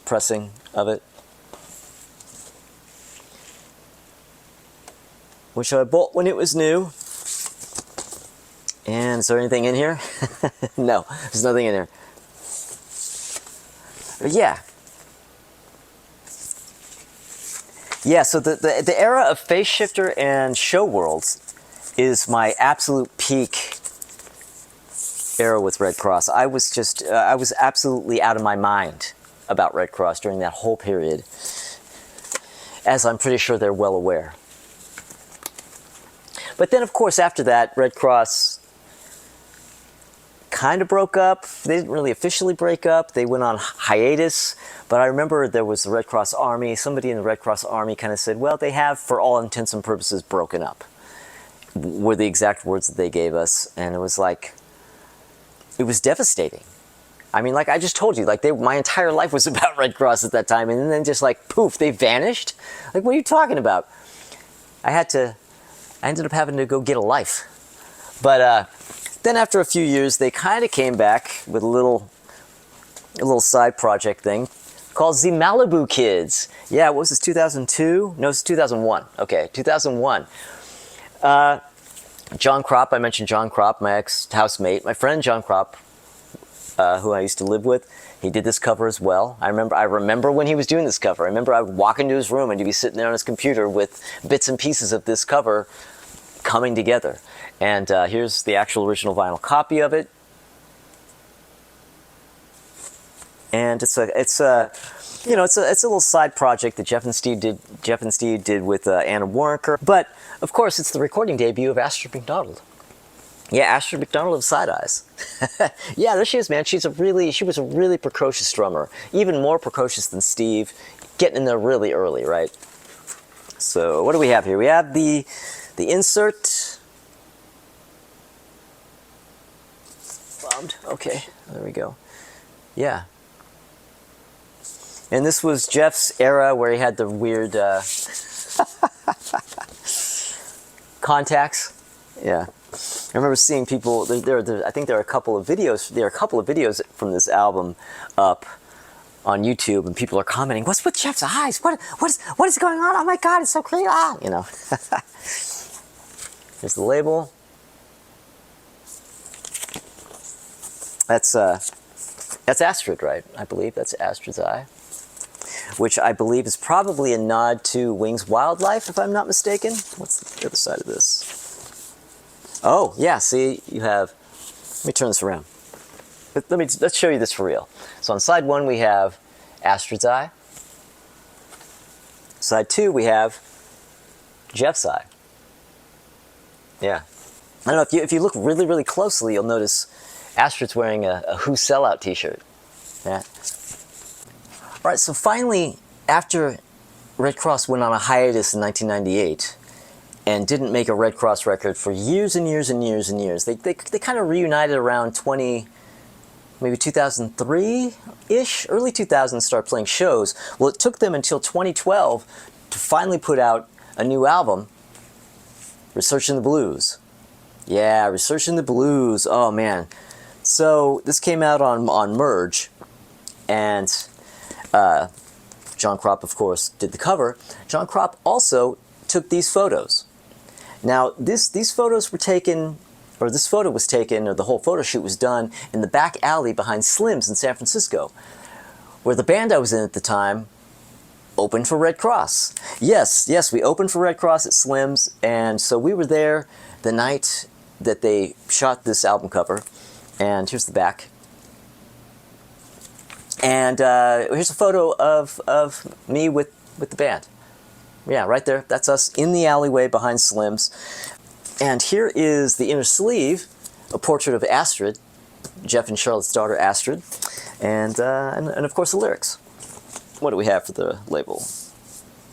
Speaker 1: pressing of it, which I bought when it was new. And is there anything in here? No, there's nothing in here. But yeah. Yeah, so the era of Face Shifter and Show Worlds is my absolute peak era with Redd Kross. I was just, I was absolutely out of my mind about Redd Kross during that whole period, as I'm pretty sure they're well aware. But then, of course, after that, Redd Kross kind of broke up. They didn't really officially break up. They went on hiatus. But I remember there was the Redd Kross Army. Somebody in the Redd Kross Army kind of said, well, they have, for all intents and purposes, broken up, were the exact words that they gave us. And it was like, it was devastating. I mean, like I just told you, like my entire life was about Redd Kross at that time. And then just like, poof, they vanished. Like, what are you talking about? I ended up having to go get a life. But then after a few years, they kind of came back with a little side project thing called the Malibu Kids. Yeah, what was this, 2002? No, it's 2001. Okay, 2001. John Kropp, I mentioned John Kropp, my ex-housemate. My friend John Kropp, who I used to live with, he did this cover as well. I remember when he was doing this cover. I remember I would walk into his room and he'd be sitting there on his computer with bits and pieces of this cover coming together. And here's the actual original vinyl copy of it. And it's a little side project that Jeff and Steve did with Anna Warrenker. But of course, it's the recording debut of Astrid McDonald. Yeah, Astrid McDonald of Side Eyes. Yeah, there she is, man. She was a really precocious drummer, even more precocious than Steve, getting in there really early, right? So what do we have here? We have the insert. Bombed. Okay, there we go. Yeah. And this was Jeff's era where he had the weird contacts. Yeah. I remember seeing people. I think there are a couple of videos. There are a couple of videos from this album up on YouTube, and people are commenting, "What's with Jeff's eyes? What is going on? Oh my God, it's so crazy!" Ah, you know. Here's the label. That's Astrid, right? I believe that's Astrid's eye, which I believe is probably a nod to Wings Wildlife, if I'm not mistaken. What's the other side of this? Oh, yeah, see, you have, let me turn this around. Let's show you this for real. So on side one, we have Astrid's eye. Side two, we have Jeff's eye. Yeah. I don't know, if you look really, really closely, you'll notice Astrid's wearing a Who Sellout t-shirt. Yeah. All right, so finally, after Redd Kross went on a hiatus in 1998, and didn't make a Redd Kross record for years and years and years and years. They kind of reunited around maybe 2003-ish, early 2000s, start playing shows. Well, it took them until 2012 to finally put out a new album, Researching the Blues. Yeah, Researching the Blues, oh man. So this came out on Merge, and John Kropp, of course, did the cover. John Kropp also took these photos. Now, these photos were taken, or this photo was taken, or the whole photo shoot was done in the back alley behind Slim's in San Francisco, where the band I was in at the time opened for Redd Kross. Yes, we opened for Redd Kross at Slim's, and so we were there the night that they shot this album cover, and here's the back. And here's a photo of me with the band. Yeah, right there. That's us in the alleyway behind Slim's. And here is the inner sleeve, a portrait of Astrid, Jeff and Charlotte's daughter Astrid, and of course the lyrics. What do we have for the label?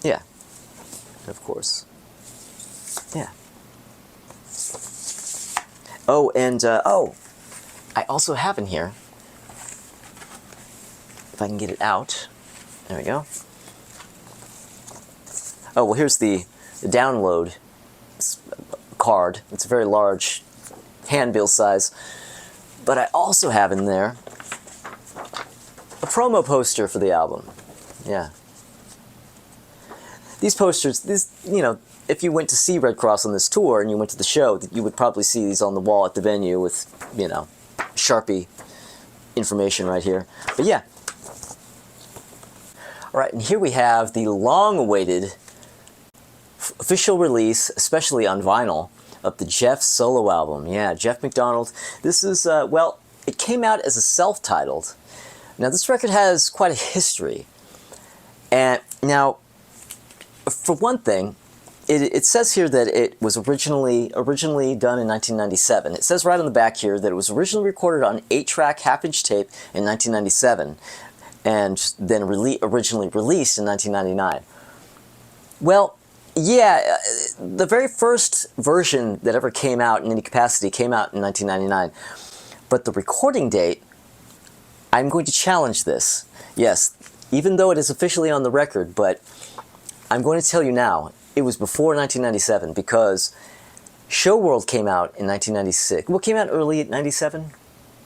Speaker 1: Yeah, of course. Yeah. Oh, and, oh, I also have in here, if I can get it out, there we go. Oh, well, here's the download card. It's a very large, handbill size. But I also have in there a promo poster for the album. Yeah. These posters, you know, if you went to see Redd Kross on this tour and you went to the show, you would probably see these on the wall at the venue with, you know, Sharpie information right here. But yeah. All right, and here we have the long-awaited official release, especially on vinyl, of the Jeff solo album. Yeah, Jeff McDonald. This is, well, it came out as a self-titled. Now, this record has quite a history. And now, for one thing, it says here that it was originally done in 1997. It says right on the back here that it was originally recorded on 8-track half-inch tape in 1997, and then originally released in 1999. Well, yeah, the very first version that ever came out in any capacity came out in 1999. But the recording date, I'm going to challenge this. Yes, even though it is officially on the record, but I'm going to tell you now, it was before 1997 because Show World came out in 1996. Well, it came out early at 97,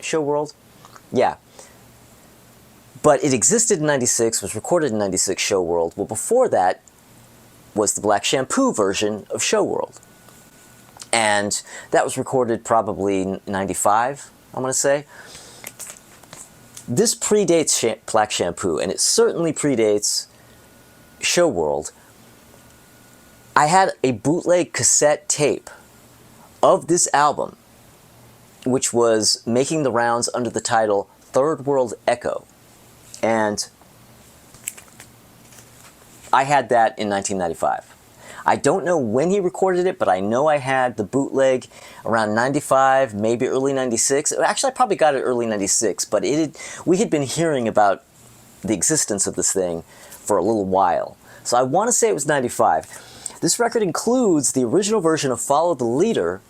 Speaker 1: Show World? Yeah. But it existed in 96, was recorded in 96, Show World. Well, before that was the Black Shampoo version of Show World. And that was recorded probably 95, I'm going to say. This predates Black Shampoo, and it certainly predates Show World. I had a bootleg cassette tape of this album, which was making the rounds under the title Third World Echo. And I had that in 1995. I don't know when he recorded it, but I know I had the bootleg around 95, maybe early 96. Actually, I probably got it early 96, but we had been hearing about the existence of this thing for a little while. So I want to say it was 95. This record includes the original version of Follow the Leader.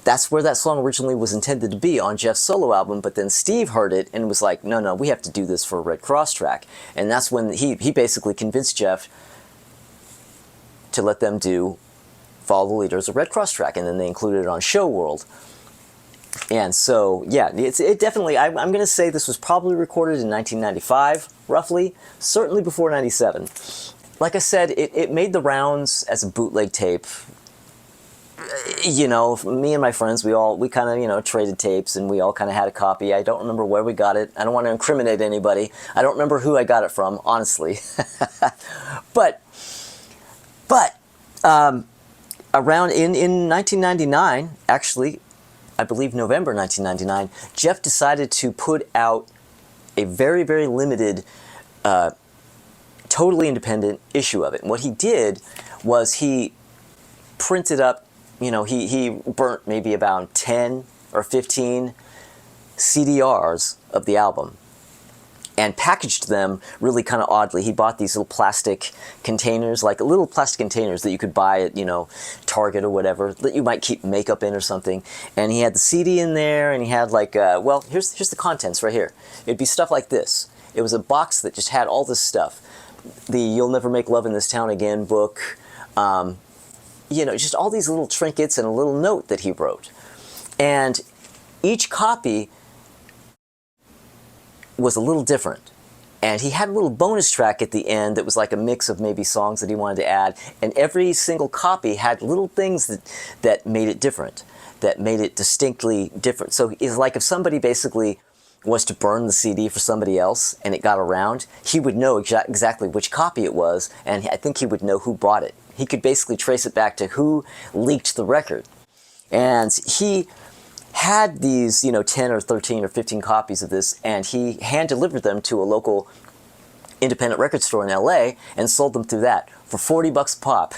Speaker 1: That's where that song originally was intended to be on Jeff's solo album, but then Steve heard it and was like, no, we have to do this for a Redd Kross track. And that's when he basically convinced Jeff to let them do Follow the Leader as a Redd Kross track, and then they included it on Show World. And so, yeah, it definitely, I'm going to say this was probably recorded in 1995, roughly, certainly before 97. Like I said, it made the rounds as a bootleg tape. You know, me and my friends, we kind of, you know, traded tapes, and we all kind of had a copy. I don't remember where we got it. I don't want to incriminate anybody. I don't remember who I got it from, honestly. But around in 1999, actually, I believe November 1999, Jeff decided to put out a very, very limited, totally independent issue of it. And what he did was he printed up, you know, he burnt maybe about 10 or 15 CDRs of the album and packaged them really kind of oddly. He bought these little plastic containers, like little plastic containers that you could buy at, you know, Target or whatever, that you might keep makeup in or something. And he had the CD in there, and he had like, well, here's the contents right here. It'd be stuff like this. It was a box that just had all this stuff. The You'll Never Make Love in This Town Again book, you know, just all these little trinkets and a little note that he wrote. And each copy was a little different. And he had a little bonus track at the end that was like a mix of maybe songs that he wanted to add. And every single copy had little things that made it different, that made it distinctly different. So it's like if somebody basically was to burn the CD for somebody else and it got around, he would know exactly which copy it was, and I think he would know who bought it. He could basically trace it back to who leaked the record. And he had these, you know, 10 or 13 or 15 copies of this, and he hand-delivered them to a local independent record store in LA and sold them through that for 40 bucks a pop.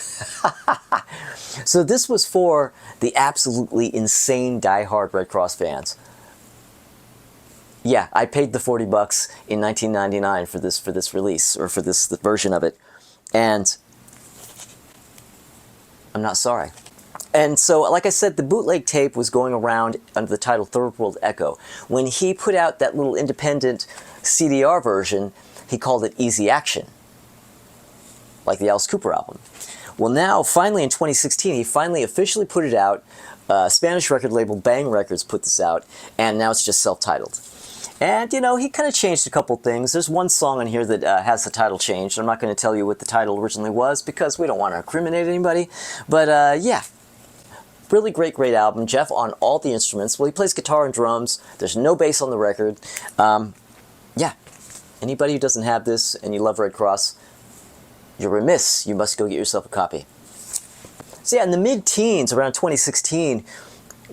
Speaker 1: So this was for the absolutely insane die-hard Redd Kross fans. Yeah, I paid the 40 bucks in 1999 for this release, or for this version of it. And I'm not sorry. And so, like I said, the bootleg tape was going around under the title Third World Echo. When he put out that little independent CDR version, he called it Easy Action, like the Alice Cooper album. Well, now, finally in 2016, he finally officially put it out. Spanish record label Bang Records put this out, and now it's just self-titled. And, you know, he kind of changed a couple things. There's one song on here that has the title changed. I'm not going to tell you what the title originally was because we don't want to incriminate anybody. But, yeah. Really great album. Jeff on all the instruments. Well, he plays guitar and drums. There's no bass on the record. Yeah. Anybody who doesn't have this and you love Redd Kross, you're remiss. You must go get yourself a copy. So yeah, in the mid-teens, around 2016,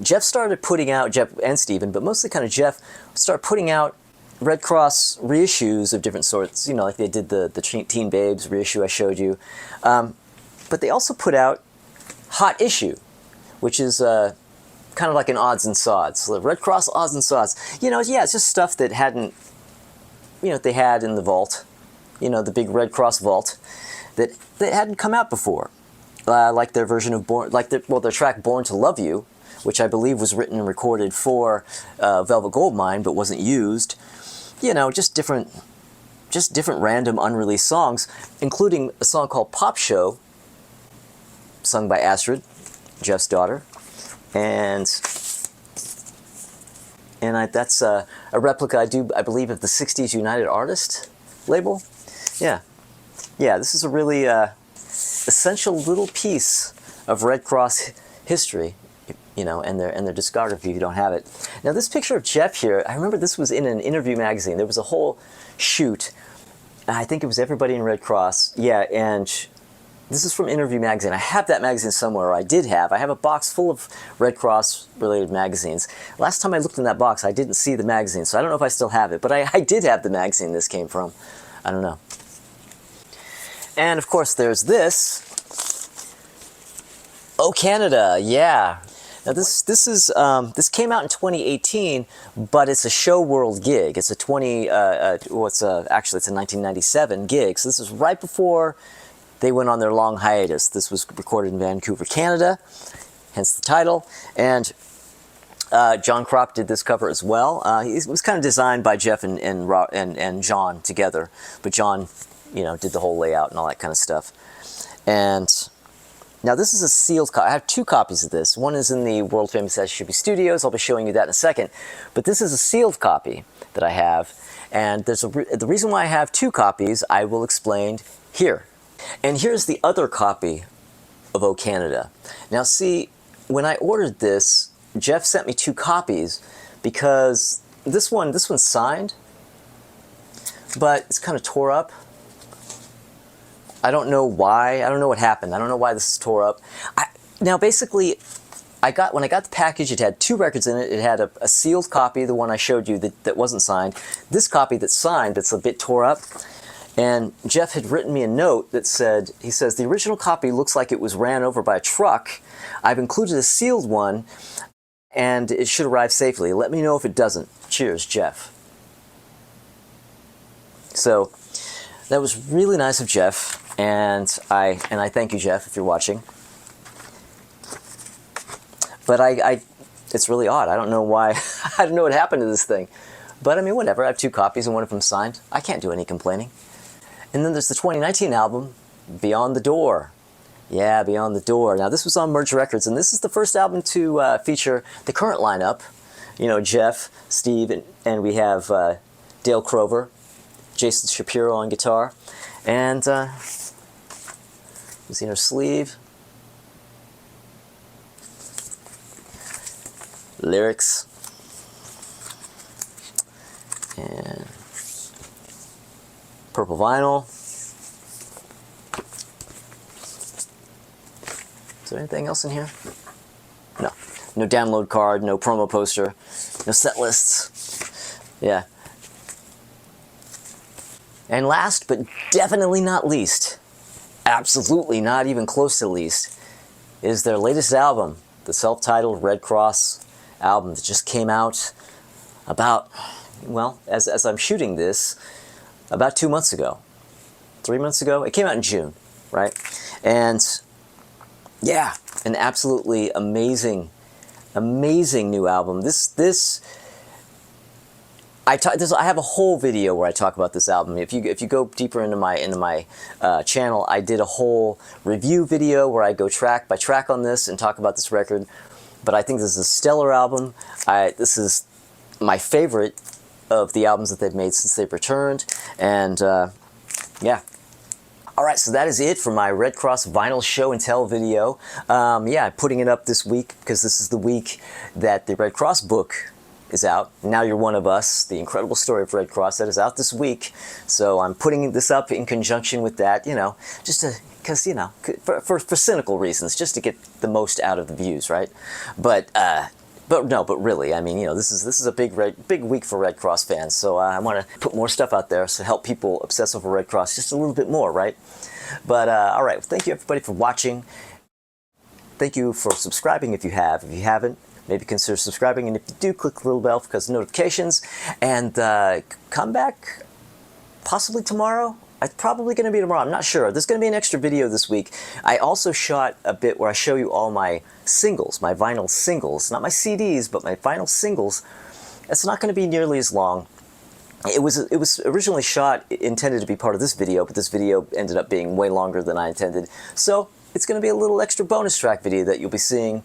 Speaker 1: Jeff started putting out, Jeff and Steven, but mostly kind of Jeff, started putting out Redd Kross reissues of different sorts. You know, like they did the Teen Babes reissue I showed you. But they also put out Hot Issue, which is kind of like an odds and sods. Redd Kross odds and sods. You know, yeah, it's just stuff that hadn't, you know, they had in the vault. You know, the big Redd Kross vault that hadn't come out before. Like their version of their track Born to Love You, which I believe was written and recorded for Velvet Goldmine but wasn't used. You know, just different random unreleased songs, including a song called Pop Show, sung by Astrid, Jeff's daughter, and that's a replica I believe of the 60s United Artist label. Yeah, this is a really essential little piece of Redd Kross history, you know, and their discography if you don't have it. Now this picture of Jeff here, I remember this was in an Interview magazine. There was a whole shoot. I think it was everybody in Redd Kross. Yeah, and this is from Interview magazine. I have that magazine somewhere, or I did have. I have a box full of Redd Kross related magazines. Last time I looked in that box, I didn't see the magazine, so I don't know if I still have it, but I did have the magazine this came from. I don't know. And of course there's this. Oh Canada, yeah. Now this came out in 2018, but it's a Show World gig. It's a actually it's a 1997 gig. So this is right before they went on their long hiatus. This was recorded in Vancouver, Canada, hence the title. And John Kropp did this cover as well. It was kind of designed by Jeff and John together, but John, you know, did the whole layout and all that kind of stuff. And now this is a sealed copy. I have two copies of this. One is in the world famous As It Should Be Studios. I'll be showing you that in a second. But this is a sealed copy that I have. And the reason why I have two copies I will explain here. And here's the other copy of Oh Canada. Now see, when I ordered this, Jeff sent me two copies because this one's signed, but it's kind of tore up. I don't know why. I don't know what happened. I don't know why this is tore up. Now basically, when I got the package, it had two records in it. It had a sealed copy, the one I showed you that wasn't signed. This copy that's signed, that's a bit tore up. And Jeff had written me a note that said, he says, the original copy looks like it was ran over by a truck. I've included a sealed one, and it should arrive safely. Let me know if it doesn't. Cheers, Jeff. So that was really nice of Jeff, and I thank you, Jeff, if you're watching. But it's really odd. I don't know why. I don't know what happened to this thing. But I mean, whatever. I have two copies and one of them signed. I can't do any complaining. And then there's the 2019 album, Beyond the Door. Yeah, Beyond the Door. Now this was on Merge Records, and this is the first album to feature the current lineup. You know, Jeff, Steve, and we have Dale Crover, Jason Shapiro on guitar, and you see her sleeve. Lyrics. And purple vinyl. Is there anything else in here? No. No download card, no promo poster, no set lists. Yeah. And last, but definitely not least, absolutely not even close to least, is their latest album, the self-titled Redd Kross album that just came out about, well, as I'm shooting this, about 2 months ago. 3 months ago? It came out in June. right? And yeah, an absolutely amazing new album. I have a whole video where I talk about this album. If you go deeper into my channel, I did a whole review video where I go track by track on this and talk about this record. But I think this is a stellar album. This is my favorite of the albums that they've made since they've returned. And yeah. All right, so that is it for my Redd Kross vinyl show and tell video. Yeah, I'm putting it up this week because this is the week that the Redd Kross book is out. Now You're One of Us, the incredible story of Redd Kross, that is out this week. So I'm putting this up in conjunction with that, you know, just because, you know, for cynical reasons, just to get the most out of the views, right? But really, I mean, you know, this is a big week for Redd Kross fans. So I want to put more stuff out there to help people obsess over Redd Kross just a little bit more, right? But all right, thank you everybody for watching. Thank you for subscribing if you have. If you haven't, maybe consider subscribing, and if you do, click the little bell because of notifications. And come back possibly tomorrow. It's probably going to be tomorrow. I'm not sure. There's going to be an extra video this week. I also shot a bit where I show you all my singles, my vinyl singles. Not my CDs, but my vinyl singles. It's not going to be nearly as long. It was originally intended to be part of this video, but this video ended up being way longer than I intended. So it's going to be a little extra bonus track video that you'll be seeing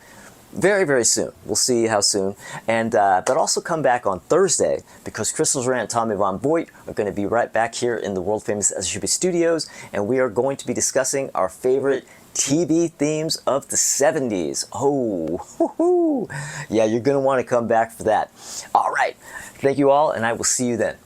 Speaker 1: very, very soon. We'll see how soon. And but also come back on Thursday because Crystal Durant and Tommy Von Boit are going to be right back here in the world famous As It Should Be Studios, and we are going to be discussing our favorite TV themes of the 70s. Oh, yeah, you're going to want to come back for that. All right. Thank you all, and I will see you then.